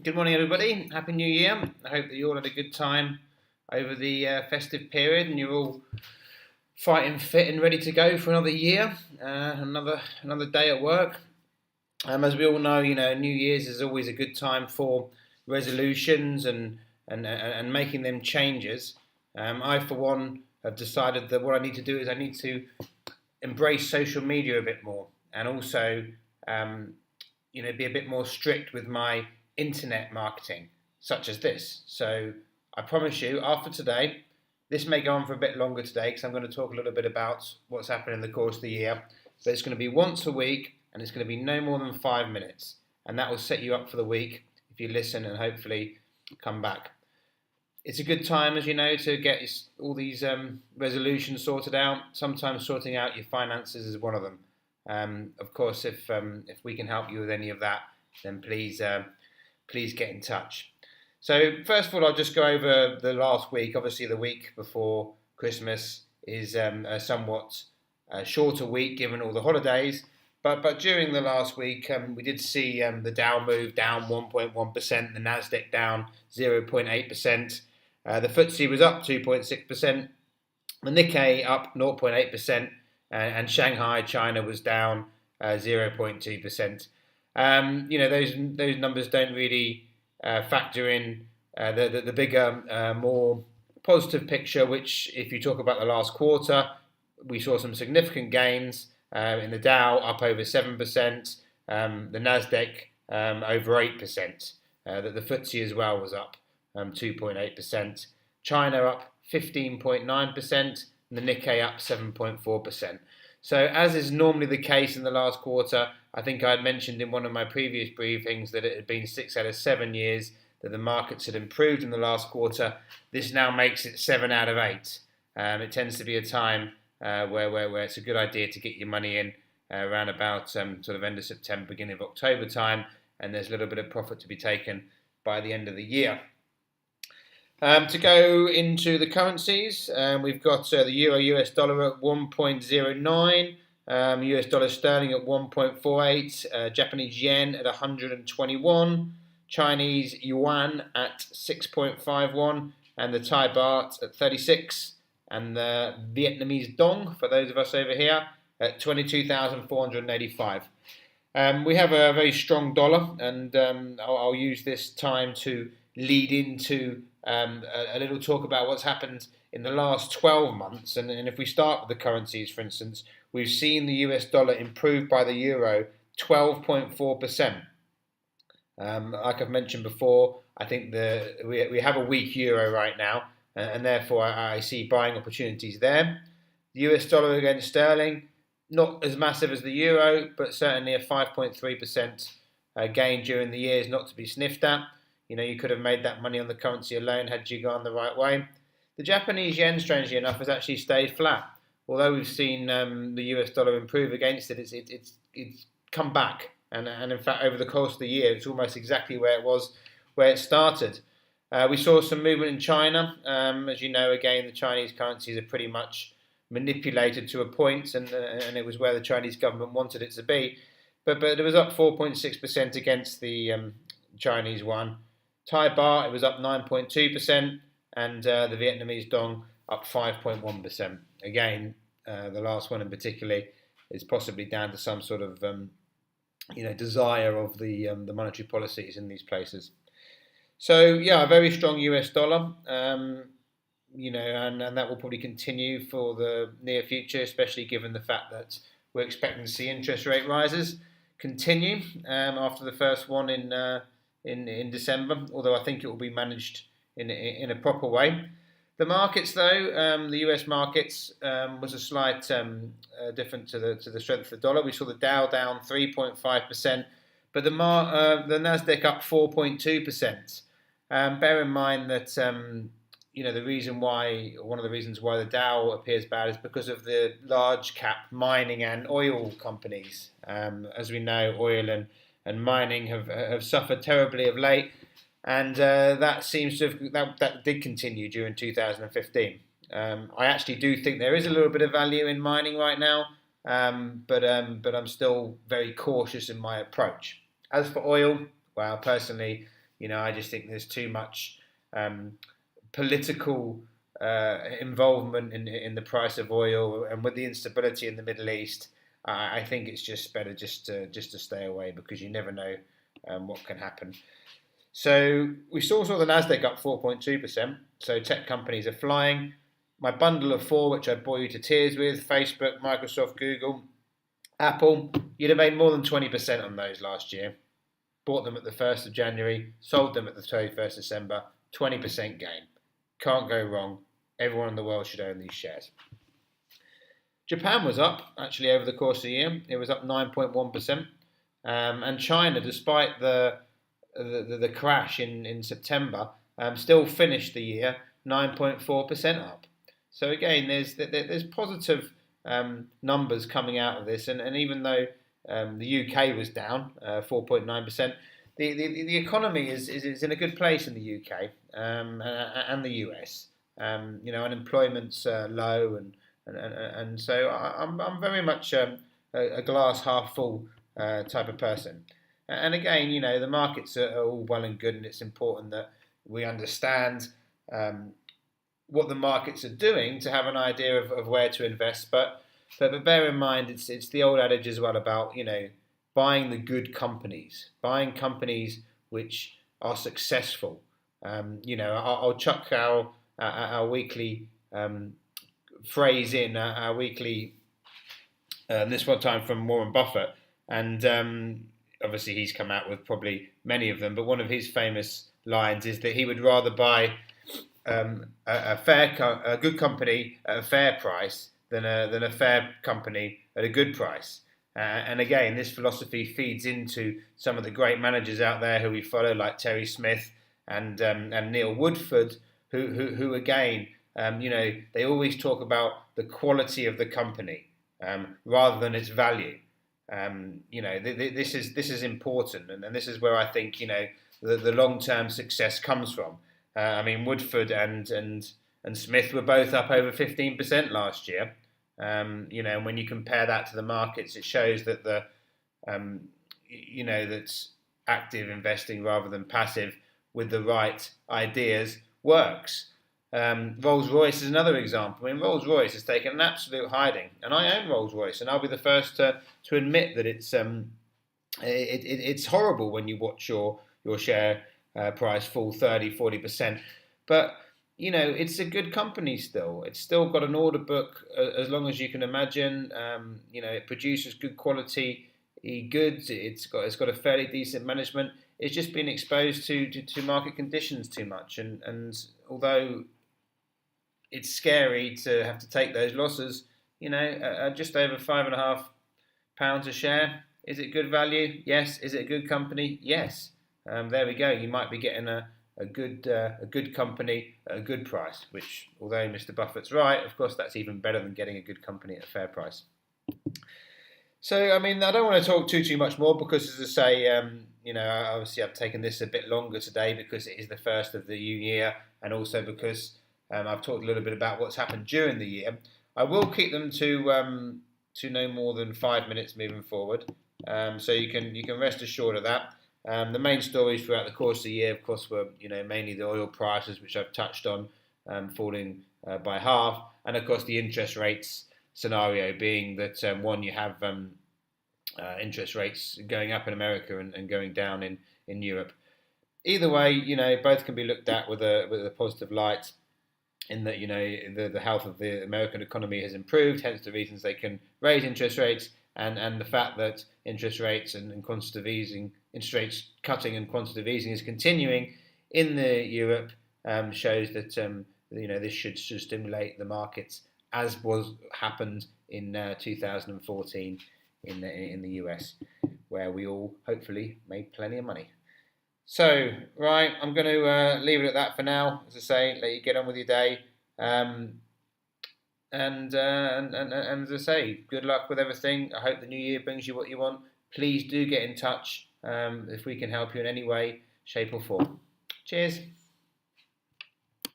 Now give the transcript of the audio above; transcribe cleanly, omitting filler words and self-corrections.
Good morning, everybody. Happy New Year. I hope that you all had a good time over the festive period and you're all fighting fit and ready to go for another year, another day at work. As we all know, New Year's is always a good time for resolutions and making them changes. I, for one, have decided that what I need to do is I need to embrace social media a bit more and also, be a bit more strict with my internet marketing, such as this. So I promise you, after today, this may go on for a bit longer today because I'm going to talk a little bit about what's happened in the course of the year. But it's going to be once a week and it's going to be no more than 5 minutes. And that will set you up for the week if you listen and hopefully come back. It's a good time, as you know, to get all these resolutions sorted out. Sometimes sorting out your finances is one of them. Of course, if we can help you with any of that, then please get in touch. So first of all, I'll just go over the last week. Obviously, the week before Christmas is a somewhat shorter week given all the holidays. But during the last week, we did see the Dow move down 1.1%, the Nasdaq down 0.8%. The FTSE was up 2.6%, the Nikkei up 0.8%, and Shanghai, China was down 0.2%. Those numbers don't really factor in the bigger, more positive picture, which, if you talk about the last quarter, we saw some significant gains in the Dow up over 7%, the Nasdaq over 8%, the FTSE as well was up 2.8%, China up 15.9%, and the Nikkei up 7.4%. So, as is normally the case in the last quarter, I think I had mentioned in one of my previous briefings that it had been 6 out of 7 years that the markets had improved in the last quarter. This now makes it 7 out of 8. It tends to be a time where it's a good idea to get your money in around about sort of end of September, beginning of October time, and there's a little bit of profit to be taken by the end of the year. To go into the currencies, we've got the Euro US dollar at 1.09, US dollar sterling at 1.48, Japanese yen at 121, Chinese yuan at 6.51, and the Thai baht at 36, and the Vietnamese dong, for those of us over here, at 22,485. We have a very strong dollar, and I'll use this time to lead into a little talk about what's happened in the last 12 months. And if we start with the currencies, for instance, we've seen the US dollar improve by the euro 12.4%. Like I've mentioned before, I think we have a weak euro right now, and therefore I see buying opportunities there. The US dollar against sterling, not as massive as the euro, but certainly a 5.3% gain during the year is not to be sniffed at. You could have made that money on the currency alone had you gone the right way. The Japanese yen, strangely enough, has actually stayed flat. Although we've seen the US dollar improve against it, it's come back. And in fact, over the course of the year, it's almost exactly where it was, where it started. We saw some movement in China. As you know, again, the Chinese currencies are pretty much manipulated to a point, and it was where the Chinese government wanted it to be. But it was up 4.6% against the Chinese yuan. Thai baht, it was up 9.2%, and the Vietnamese dong up 5.1%. Again, the last one in particular is possibly down to some sort of desire of the monetary policies in these places. So a very strong US dollar, and that will probably continue for the near future, especially given the fact that we're expecting to see interest rate rises continue after the first one in December, although I think it will be managed in a proper way. The markets, though, the US markets was a slight different to the strength of the dollar. We saw the Dow down 3.5%, but the Nasdaq up 4.2%. Bear in mind that one of the reasons why the Dow appears bad is because of the large cap mining and oil companies. As we know, oil and mining have suffered terribly of late, and that seems to have that did continue during 2015. I actually do think there is a little bit of value in mining right now, but I'm still very cautious in my approach. As for oil, Well, personally, I just think there's too much political involvement in the price of oil, and with the instability in the Middle East, I think it's just better just to stay away, because you never know what can happen. So we saw the Nasdaq up 4.2%. So tech companies are flying. My bundle of four, which I bore you to tears with: Facebook, Microsoft, Google, Apple. You'd have made more than 20% on those last year. Bought them at the 1st of January, sold them at the 31st December. 20% gain. Can't go wrong. Everyone in the world should own these shares. Japan was up, actually, over the course of the year. It was up 9.1%. And China, despite the crash in September, still finished the year 9.4% up. So again, there's positive numbers coming out of this, and even though the UK was down 4.9%, the economy is in a good place in the UK and the US. Unemployment's low, and so I'm very much a glass half full type of person. And again, the markets are all well and good, and it's important that we understand what the markets are doing to have an idea of where to invest. But bear in mind, it's the old adage as well about buying the good companies, buying companies which are successful. I'll chuck our weekly phrase in our weekly this one time from Warren Buffett, and obviously he's come out with probably many of them, but one of his famous lines is that he would rather buy a good company at a fair price than a fair company at a good price. And again, this philosophy feeds into some of the great managers out there who we follow, like Terry Smith and Neil Woodford, who again, they always talk about the quality of the company rather than its value. This is important, and this is where I think the long-term success comes from. Woodford and Smith were both up over 15% last year. And when you compare that to the markets, it shows that that's active investing rather than passive with the right ideas works. Rolls-Royce is another example. Rolls-Royce has taken an absolute hiding, and I own Rolls-Royce, and I'll be the first to admit that it's horrible when you watch your share price fall 30-40%. But it's a good company still. It's still got an order book as long as you can imagine. It produces good quality goods. It's got a fairly decent management. It's just been exposed to market conditions too much, and although it's scary to have to take those losses, just over £5.5 a share. Is it good value? Yes. Is it a good company? Yes. There we go. You might be getting a good company at a good price, which, although Mr. Buffett's right, of course, that's even better than getting a good company at a fair price. So, I don't want to talk too much more because, as I say, obviously I've taken this a bit longer today because it is the first of the new year, and also because I've talked a little bit about what's happened during the year. I will keep them to no more than 5 minutes moving forward, so you can rest assured of that. The main stories throughout the course of the year, of course, were mainly the oil prices, which I've touched on, falling by half, and of course the interest rates scenario being that one, you have interest rates going up in America and going down in Europe. Either way, both can be looked at with a positive light, in that the health of the American economy has improved, hence the reasons they can raise interest rates, and the fact that interest rates and quantitative easing, interest rates cutting and quantitative easing is continuing in the Europe shows that this should stimulate the markets, as happened in 2014 in the US, where we all hopefully made plenty of money. So, right, I'm going to leave it at that for now. As I say, let you get on with your day. And as I say, good luck with everything. I hope the new year brings you what you want. Please do get in touch if we can help you in any way, shape or form. Cheers.